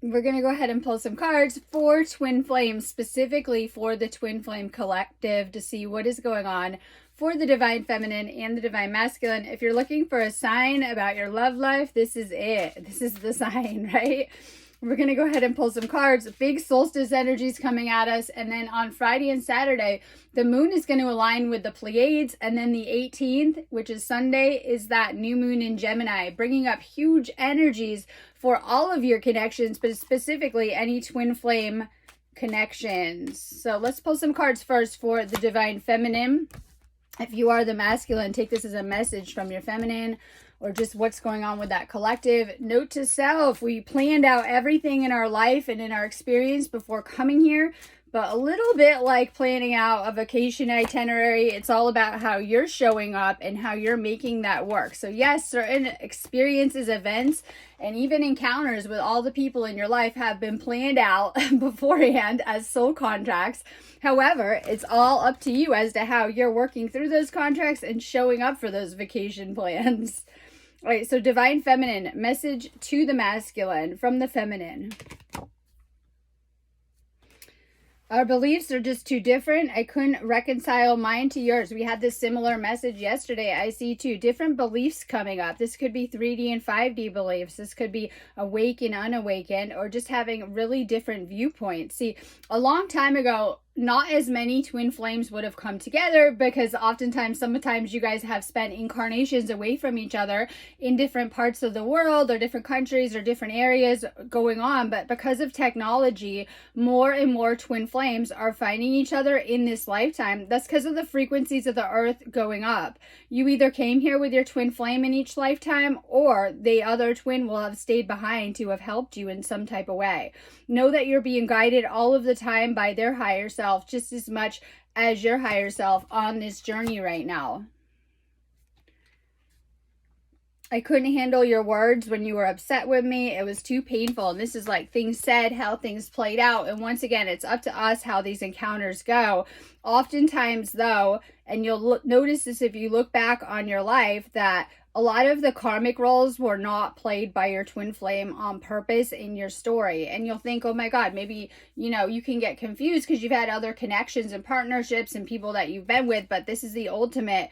We're going to go ahead and pull some cards for twin flames, specifically for the twin flame collective, to see what is going on for the divine feminine and the divine masculine. If you're looking for a sign about your love life, this is it. This is the sign, right? We're going to go ahead and pull some cards. Big solstice energies coming at us. And then on Friday and Saturday, the moon is going to align with the Pleiades. And then the 18th, which is Sunday, is that new moon in Gemini, bringing up huge energies for all of your connections, but specifically any twin flame connections. So let's pull some cards first for the divine feminine. If you are the masculine, take this as a message from your feminine, or just what's going on with that collective. Note to self, we planned out everything in our life and in our experience before coming here, but a little bit like planning out a vacation itinerary. It's all about how you're showing up and how you're making that work. So yes, certain experiences, events, and even encounters with all the people in your life have been planned out beforehand as soul contracts. However, it's all up to you as to how you're working through those contracts and showing up for those vacation plans. All right, so divine feminine, message to the masculine from the feminine. Our beliefs are just too different. I couldn't reconcile mine to yours. We had this similar message yesterday. I see two different beliefs coming up. This could be 3D and 5D beliefs. This could be awake and unawakened, or just having really different viewpoints. See, a long time ago, not as many twin flames would have come together, because sometimes you guys have spent incarnations away from each other in different parts of the world or different countries or different areas going on. But because of technology, more and more twin flames are finding each other in this lifetime. That's because of the frequencies of the earth going up. You either came here with your twin flame in each lifetime, or the other twin will have stayed behind to have helped you in some type of way. Know that you're being guided all of the time by their higher self, just as much as your higher self on this journey right now. I couldn't handle your words when you were upset with me. It was too painful. And this is like things said, how things played out. And once again, it's up to us how these encounters go. Oftentimes, though, and you'll notice this if you look back on your life, that a lot of the karmic roles were not played by your twin flame on purpose in your story. And you'll think, oh my God, maybe, you can get confused because you've had other connections and partnerships and people that you've been with, but this is the ultimate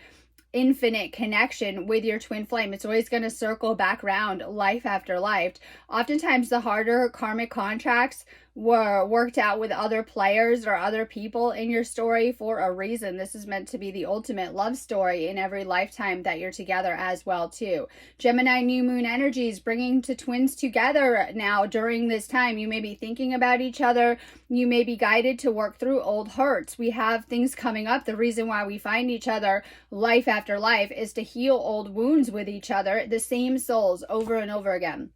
infinite connection with your twin flame. It's always going to circle back around life after life. Oftentimes the harder karmic contracts were worked out with other players or other people in your story for a reason. This is meant to be the ultimate love story in every lifetime that you're together as well too. Gemini new moon energies bringing to twins together now during this time. You may be thinking about each other. You may be guided to work through old hurts. We have things coming up. The reason why we find each other life after life is to heal old wounds with each other, the same souls over and over again.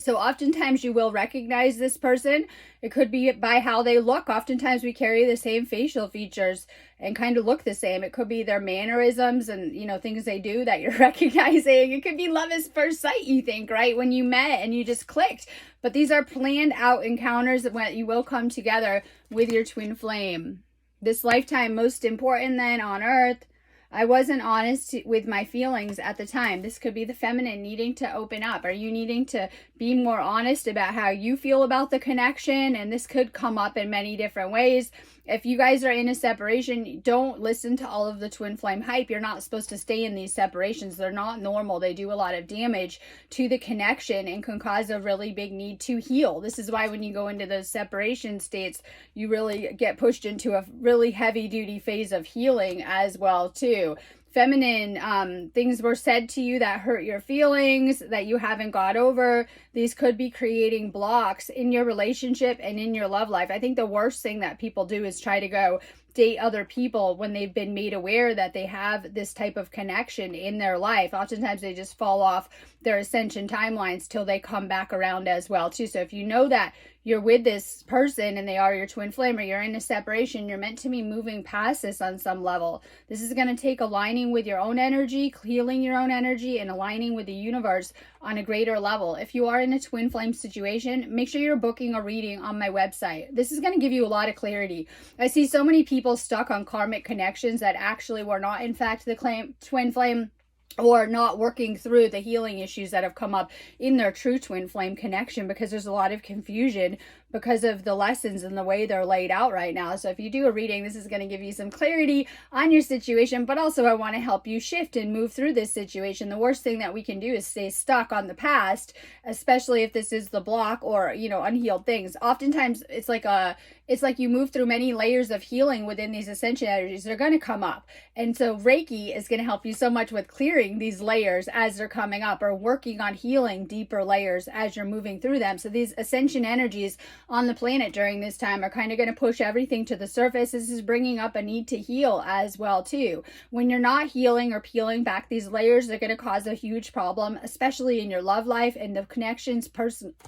So oftentimes you will recognize this person. It could be by how they look. Oftentimes we carry the same facial features and kind of look the same. It could be their mannerisms and, things they do that you're recognizing. It could be love at first sight, you think, right? When you met and you just clicked. But these are planned out encounters that you will come together with your twin flame. This lifetime, most important then on earth. I wasn't honest with my feelings at the time. This could be the feminine needing to open up. Are you needing to be more honest about how you feel about the connection? And this could come up in many different ways. If you guys are in a separation, don't listen to all of the twin flame hype. You're not supposed to stay in these separations. They're not normal. They do a lot of damage to the connection and can cause a really big need to heal. This is why when you go into those separation states, you really get pushed into a really heavy duty phase of healing as well too. Feminine, things were said to you that hurt your feelings, that you haven't got over. These could be creating blocks in your relationship and in your love life. I think the worst thing that people do is try to go date other people when they've been made aware that they have this type of connection in their life. Oftentimes they just fall off their ascension timelines till they come back around as well too. So if you know that you're with this person and they are your twin flame, or you're in a separation, you're meant to be moving past this on some level. This is going to take aligning with your own energy, healing your own energy, and aligning with the universe on a greater level. If you are in a twin flame situation, make sure you're booking a reading on my website. This is going to give you a lot of clarity. I see so many people stuck on karmic connections that actually were not in fact the twin flame. or not working through the healing issues that have come up in their true twin flame connection, because there's a lot of confusion because of the lessons and the way they're laid out right now. So if you do a reading, this is going to give you some clarity on your situation, but also I want to help you shift and move through this situation. The worst thing that we can do is stay stuck on the past, especially if this is the block or, you know, unhealed things. Oftentimes it's like you move through many layers of healing within these ascension energies. They're going to come up. And so Reiki is going to help you so much with clearing these layers as they're coming up, or working on healing deeper layers as you're moving through them. So these ascension energies on the planet during this time are kind of going to push everything to the surface. This is bringing up a need to heal as well too. When you're not healing or peeling back these layers, they're going to cause a huge problem, especially in your love life and the connections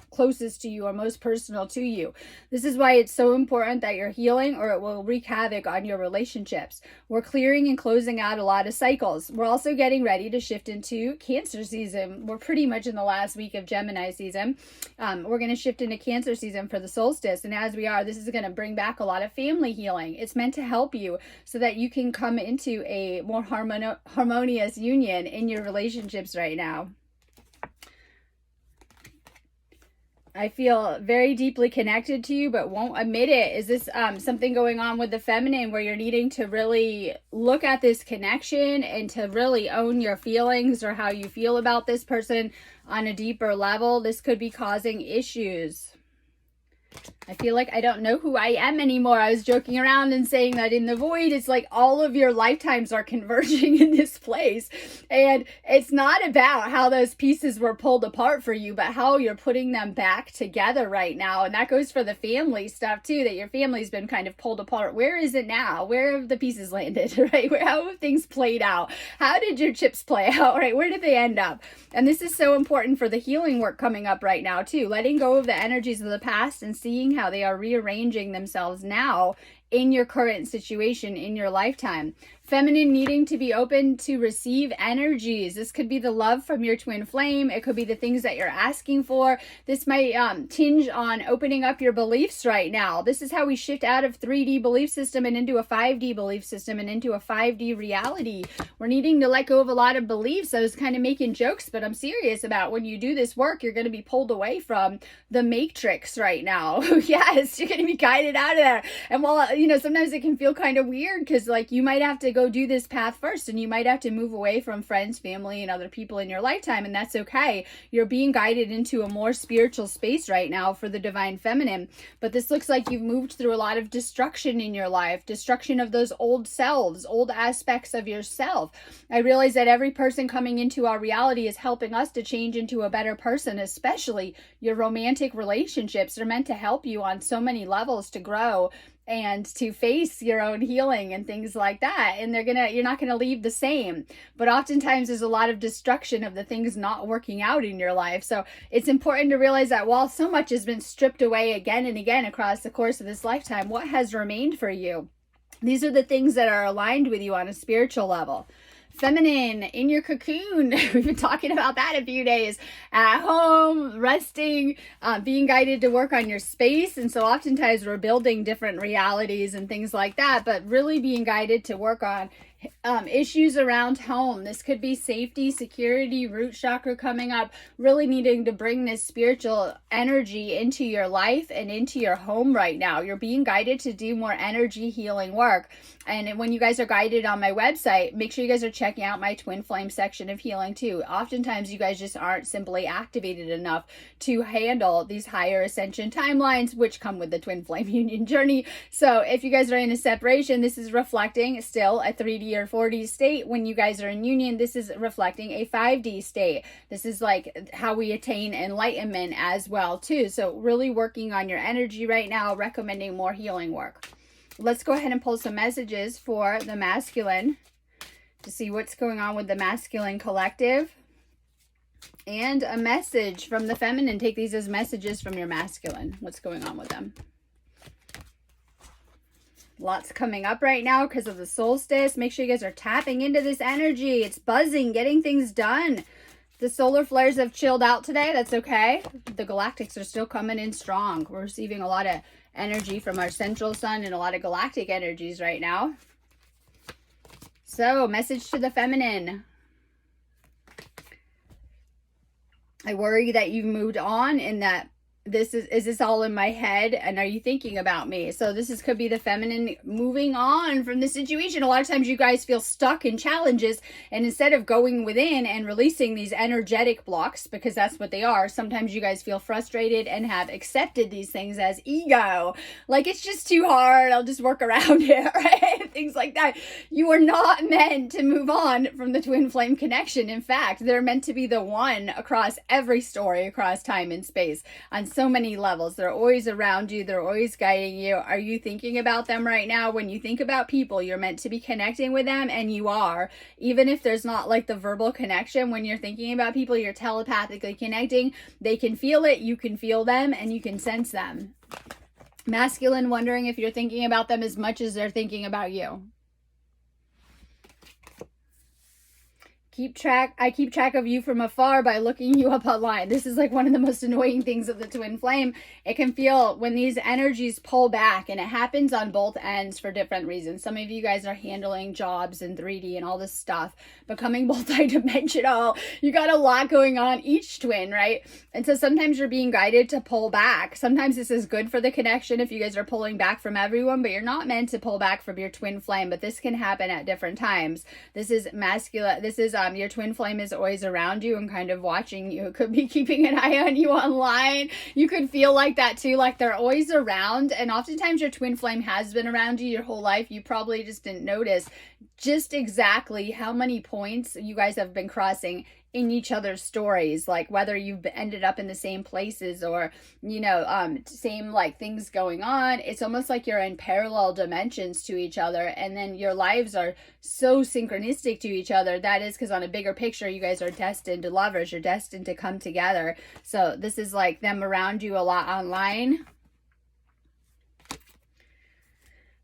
closest to you or most personal to you. This is why it's so important that you're healing, or it will wreak havoc on your relationships. We're clearing and closing out a lot of cycles. We're also getting ready to shift into Cancer season. We're pretty much in the last week of Gemini season. We're going to shift into Cancer season for the solstice. And as we are, this is going to bring back a lot of family healing. It's meant to help you so that you can come into a more harmonious union in your relationships right now. I feel very deeply connected to you, but won't admit it. Is this something going on with the feminine where you're needing to really look at this connection and to really own your feelings or how you feel about this person on a deeper level? This could be causing issues. I feel like I don't know who I am anymore. I was joking around and saying that in the void, it's like all of your lifetimes are converging in this place. And it's not about how those pieces were pulled apart for you, but how you're putting them back together right now. And that goes for the family stuff too, that your family's been kind of pulled apart. Where is it now? Where have the pieces landed, right? How have things played out? How did your chips play out, right? Where did they end up? And this is so important for the healing work coming up right now too. Letting go of the energies of the past and seeing how they are rearranging themselves now in your current situation in your lifetime. Feminine needing to be open to receive energies. This could be the love from your twin flame. It could be the things that you're asking for. This might tinge on opening up your beliefs right now. This is how we shift out of 3D belief system and into a 5D belief system and into a 5D reality. We're needing to let go of a lot of beliefs. I was kind of making jokes, but I'm serious about when you do this work, you're going to be pulled away from the matrix right now. Yes, you're going to be guided out of there. And while, you know, sometimes it can feel kind of weird because like you might have to go do this path first, and you might have to move away from friends, family, and other people in your lifetime, and that's okay. You're being guided into a more spiritual space right now for the divine feminine. But this looks like you've moved through a lot of destruction in your life, destruction of those old selves, old aspects of yourself. I realize that every person coming into our reality is helping us to change into a better person, especially your romantic relationships are meant to help you on so many levels to grow and to face your own healing and things like that. And you're not gonna leave the same. But oftentimes there's a lot of destruction of the things not working out in your life. So it's important to realize that while so much has been stripped away again and again across the course of this lifetime, what has remained for you? These are the things that are aligned with you on a spiritual level. Feminine, in your cocoon. We've been talking about that a few days. At home, resting, being guided to work on your space. And so oftentimes we're building different realities and things like that, but really being guided to work on issues around home. This could be safety, security, root chakra coming up, really needing to bring this spiritual energy into your life and into your home right now. You're being guided to do more energy healing work. And when you guys are guided on my website, make sure you guys are checking out my twin flame section of healing too. Oftentimes you guys just aren't simply activated enough to handle these higher ascension timelines, which come with the twin flame union journey. So if you guys are in a separation, this is reflecting still a 3D or 4D state. When you guys are in union, this is reflecting a 5D state. This is like how we attain enlightenment as well too. So really working on your energy right now, recommending more healing work. Let's go ahead and pull some messages for the masculine to see what's going on with the masculine collective, and a message from the feminine. Take these as messages from your masculine. What's going on with them? Lots coming up right now because of the solstice. Make sure you guys are tapping into this energy. It's buzzing, getting things done. The solar flares have chilled out today. That's okay. The galactics are still coming in strong. We're receiving a lot of energy from our central sun and a lot of galactic energies right now. So, message to the feminine. I worry that you've moved on and that is this all in my head, and are you thinking about me? So could be the feminine moving on from the situation. A lot of times you guys feel stuck in challenges, and instead of going within and releasing these energetic blocks, because that's what they are, sometimes you guys feel frustrated and have accepted these things as ego, like it's just too hard, I'll just work around it, right? Things like that. You are not meant to move on from the twin flame connection. In fact, they're meant to be the one across every story, across time and space, on so many levels. They're always around you. They're always guiding you. Are you thinking about them right now? When you think about people, you're meant to be connecting with them, and you are. Even if there's not like the verbal connection, when you're thinking about people, you're telepathically connecting. They can feel it, you can feel them, and you can sense them. Masculine, wondering if you're thinking about them as much as they're thinking about you. I keep track of you from afar by looking you up online. This is like one of the most annoying things of the twin flame. It can feel when these energies pull back, and it happens on both ends for different reasons. Some of you guys are handling jobs in 3D and all this stuff, becoming multidimensional. You got a lot going on, each twin, right? And so sometimes you're being guided to pull back. Sometimes this is good for the connection if you guys are pulling back from everyone, but you're not meant to pull back from your twin flame. But this can happen at different times. This is masculine. This is your twin flame is always around you and kind of watching you. It could be keeping an eye on you online. You could feel like that too, like they're always around. And oftentimes your twin flame has been around you your whole life. You probably just didn't notice just exactly how many points you guys have been crossing in each other's stories, like whether you've ended up in the same places or, same like things going on. It's almost like you're in parallel dimensions to each other, and then your lives are so synchronistic to each other. That is because on a bigger picture, you guys are destined to lovers. You're destined to come together. So this is like them around you a lot online.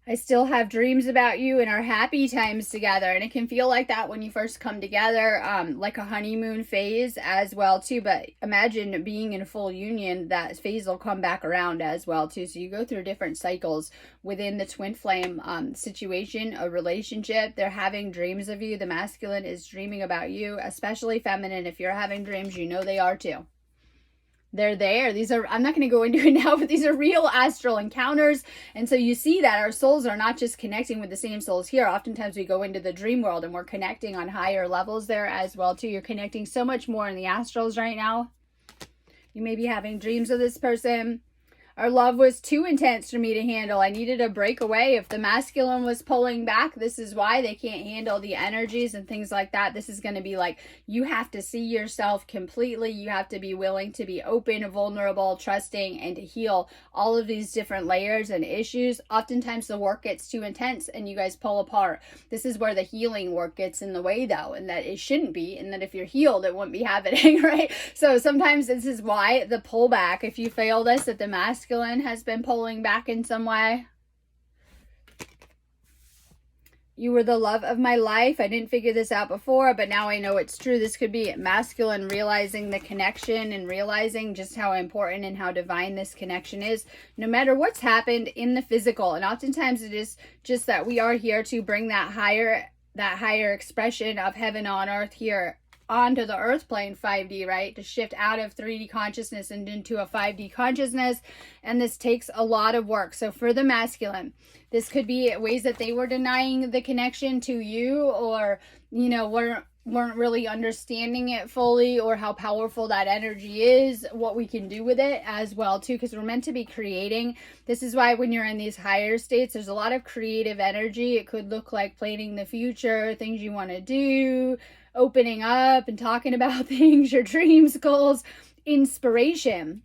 I still have dreams about you and our happy times together. And it can feel like that when you first come together, like a honeymoon phase as well too. But imagine being in full union, that phase will come back around as well too. So you go through different cycles within the twin flame situation, a relationship. They're having dreams of you. The masculine is dreaming about you, especially feminine. If you're having dreams, you know they are too. They're there. These are, I'm not going to go into it now, but these are real astral encounters. And so you see that our souls are not just connecting with the same souls here. Oftentimes we go into the dream world and we're connecting on higher levels there as well too. You're connecting so much more in the astrals right now. You may be having dreams of this person. Our love was too intense for me to handle. I needed a breakaway. If the masculine was pulling back, this is why they can't handle the energies and things like that. This is going to be like, you have to see yourself completely. You have to be willing to be open, vulnerable, trusting, and to heal all of these different layers and issues. Oftentimes the work gets too intense and you guys pull apart. This is where the healing work gets in the way though, and that it shouldn't be, and that if you're healed, it wouldn't be happening, right? So sometimes this is why the pullback, if you fail this, that the masculine has been pulling back in some way. You were the love of my life. I didn't figure this out before, but now I know it's true. This could be masculine realizing the connection and realizing just how important and how divine this connection is, no matter what's happened in the physical. And oftentimes it is just that we are here to bring that higher expression of heaven on earth here onto the earth plane 5D, right? To shift out of 3D consciousness and into a 5D consciousness. And this takes a lot of work. So for the masculine, this could be ways that they were denying the connection to you, or, weren't really understanding it fully, or how powerful that energy is, what we can do with it as well too, because we're meant to be creating. This is why when you're in these higher states, there's a lot of creative energy. It could look like planning the future, things you want to do, opening up and talking about things, your dreams, goals, inspiration.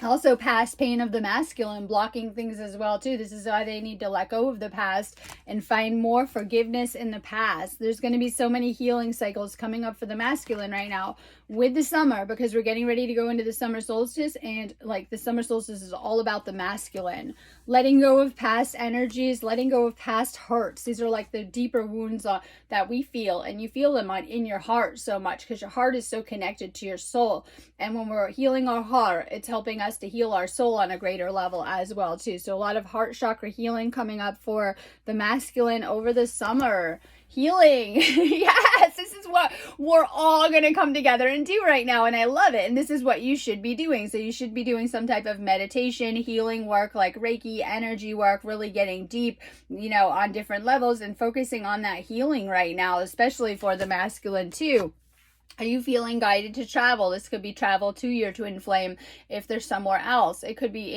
Also past pain of the masculine blocking things as well too. This is why they need to let go of the past and find more forgiveness in the past. There's going to be so many healing cycles coming up for the masculine right now with the summer, because we're getting ready to go into the summer solstice, and like the summer solstice is all about the masculine, letting go of past energies, letting go of past hurts. These are like the deeper wounds that we feel, and you feel them in your heart so much because your heart is so connected to your soul. And when we're healing our heart, it's helping us to heal our soul on a greater level as well too. So a lot of heart chakra healing coming up for the masculine over the summer. Healing. Yes, this is what we're all going to come together and do right now. And I love it. And this is what you should be doing. So you should be doing some type of meditation, healing work like Reiki, energy work, really getting deep, on different levels and focusing on that healing right now, especially for the masculine too. Are you feeling guided to travel? This could be travel to your twin flame if there's somewhere else. It could be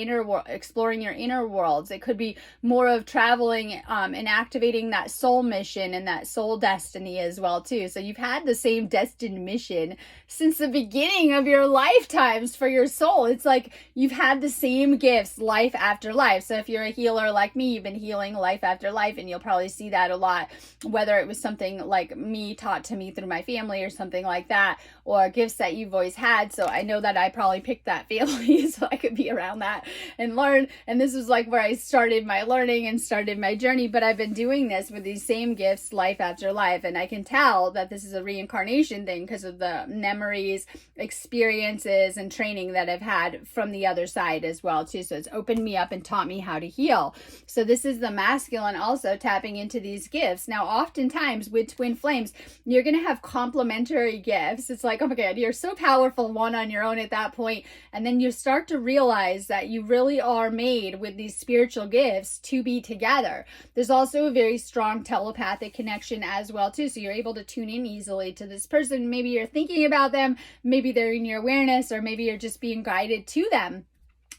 exploring your inner worlds. It could be more of traveling and activating that soul mission and that soul destiny as well too. So you've had the same destined mission since the beginning of your lifetimes for your soul. It's like you've had the same gifts life after life. So if you're a healer like me, you've been healing life after life, and you'll probably see that a lot, whether it was something like me taught to me through my family or something like that, or gifts that you've always had. So I know that I probably picked that family so I could be around that and learn. And this was like where I started my learning and started my journey. But I've been doing this with these same gifts life after life. And I can tell that this is a reincarnation thing because of the memories, experiences, and training that I've had from the other side as well too. So it's opened me up and taught me how to heal. So this is the masculine also tapping into these gifts. Now, oftentimes with twin flames, you're going to have complementary gifts. It's like, oh my God, you're so powerful one on your own at that point. And then you start to realize that you really are made with these spiritual gifts to be together. There's also a very strong telepathic connection as well too. So you're able to tune in easily to this person. Maybe you're thinking about them, maybe they're in your awareness, or maybe you're just being guided to them.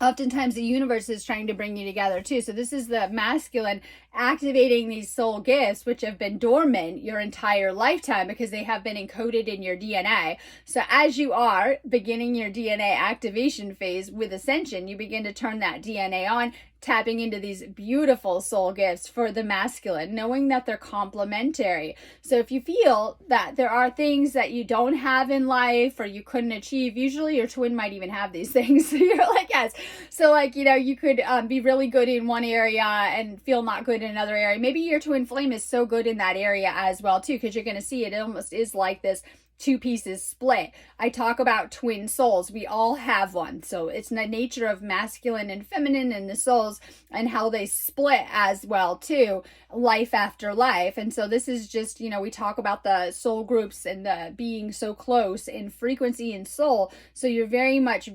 Oftentimes the universe is trying to bring you together too. So this is the masculine activating these soul gifts, which have been dormant your entire lifetime because they have been encoded in your DNA. So as you are beginning your DNA activation phase with ascension, you begin to turn that DNA on, tapping into these beautiful soul gifts for the masculine, knowing that they're complementary. So if you feel that there are things that you don't have in life or you couldn't achieve, usually your twin might even have these things. So you're like, yes. So like, you could be really good in one area and feel not good in another area. Maybe your twin flame is so good in that area as well too, because you're going to see it almost is like this two pieces split. I talk about twin souls. We all have one. So it's the nature of masculine and feminine and the souls and how they split as well too, life after life. And so this is just, we talk about the soul groups and the being so close in frequency and soul. So you're very much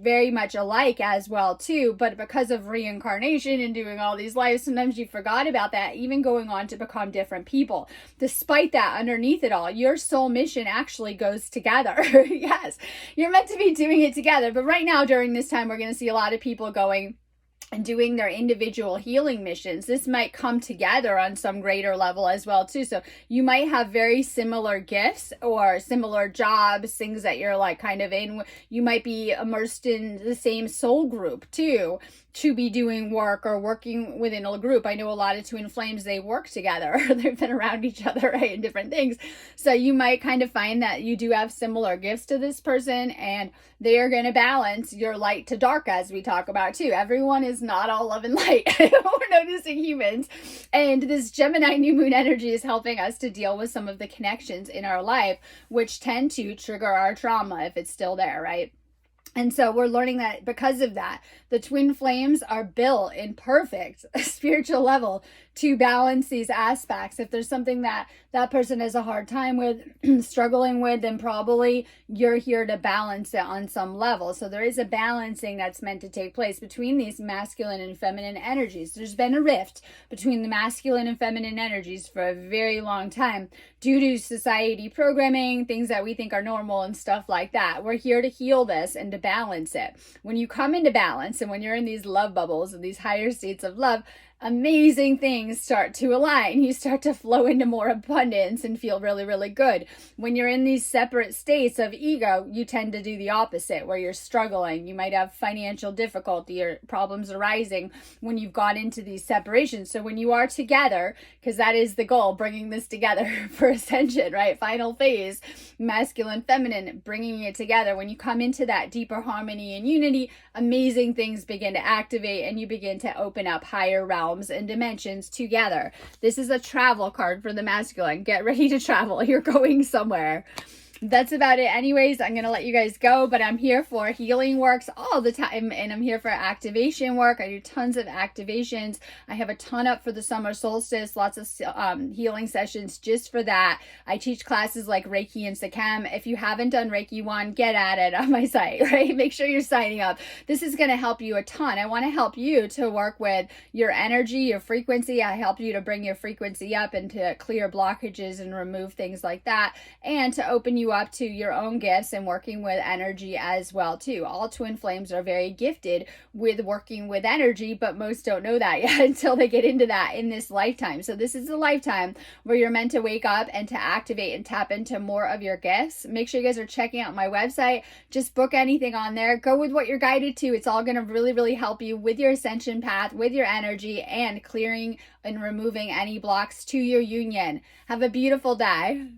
alike as well too. But because of reincarnation and doing all these lives, sometimes you forgot about that, even going on to become different people. Despite that, underneath it all, your soul mission actually goes together. Yes, you're meant to be doing it together. But right now, during this time, we're going to see a lot of people going and doing their individual healing missions. This might come together on some greater level as well too. So you might have very similar gifts or similar jobs, things that you're like kind of in. You might be immersed in the same soul group too, to be doing work or working within a group. I know a lot of twin flames, they work together. They've been around each other, right, in different things. So you might kind of find that you do have similar gifts to this person, and they are going to balance your light to dark, as we talk about too. Everyone is not all love and light. We're noticing humans. And this Gemini new moon energy is helping us to deal with some of the connections in our life, which tend to trigger our trauma if it's still there, right? And so we're learning that because of that, the twin flames are built in perfect spiritual level to balance these aspects. If there's something that that person has a hard time with, struggling with, then probably you're here to balance it on some level. So there is a balancing that's meant to take place between these masculine and feminine energies. There's been a rift between the masculine and feminine energies for a very long time due to society programming, things that we think are normal and stuff like that. We're here to heal this and to balance it. When you come into balance and when you're in these love bubbles and these higher states of love, amazing things start to align. You start to flow into more abundance and feel really, really good. When you're in these separate states of ego, you tend to do the opposite, where you're struggling. You might have financial difficulty or problems arising when you've got into these separations. So when you are together, because that is the goal, bringing this together for ascension, right? Final phase, masculine, feminine, bringing it together. When you come into that deeper harmony and unity, amazing things begin to activate and you begin to open up higher realms and dimensions together. This is a travel card for the masculine. Get ready to travel. You're going somewhere. that's about it anyways. I'm gonna let you guys go, but I'm here for healing works all the time, and I'm here for activation work. I do tons of activations. I have a ton up for the summer solstice, lots of healing sessions just for that. I teach classes like Reiki and Sekhem. If you haven't done Reiki 1, get at it on my site, right? Make sure you're signing up. This is going to help you a ton. I want to help you to work with your energy, your frequency. I help you to bring your frequency up and to clear blockages and remove things like that, and to open you up to your own gifts and working with energy as well too. All twin flames are very gifted with working with energy, but most don't know that yet until they get into that in this lifetime. So this is a lifetime where you're meant to wake up and to activate and tap into more of your gifts. Make sure you guys are checking out my website. Just book anything on there. Go with what you're guided to. It's all going to really help you with your ascension path, with your energy, and clearing and removing any blocks to your union. Have a beautiful day.